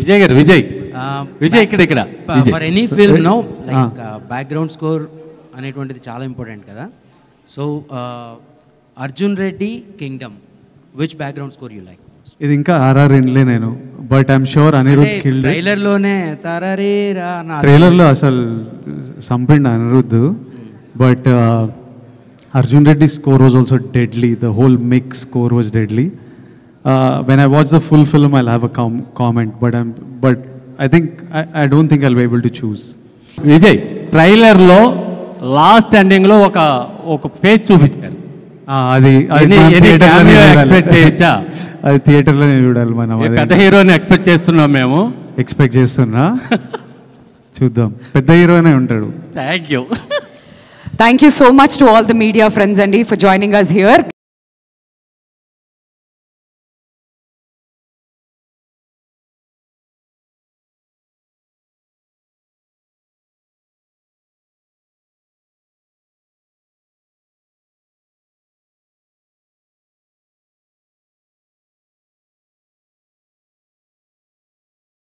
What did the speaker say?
విజయ్ గారు విజయ్ ఇక్కడ for any film no like background score అనేటువంటిది చాలా ఇంపార్టెంట్ కదా. So Arjun Reddy Kingdom which background score you like? ఇది ఇంకా ఆర్ఆర్ వినలే నేను, but I'm sure Anirudh killed. ట్రైలర్లోనే తారారేరా ట్రైలర్లో అసలు సంపిండి Anirudh, but Arjun Reddy score was also deadly. The whole mix score was deadly. When I watch the full film, I'll have a comment, but I think I don't think I'll be able to choose. Vijay ట్రైలర్లో last ఎండింగ్లో ఒక page చూపించారు. అది expect చేయొచ్చా? అది థియేటర్లోనే చూడాలి మనం. పెద్ద హీరోని ఎక్స్పెక్ట్ చేస్తున్నాం మేము. ఎక్స్పెక్ట్ చేస్తున్నా, చూద్దాం. పెద్ద హీరోనే ఉంటాడు. Thank you so much to all the media friends and for joining us here.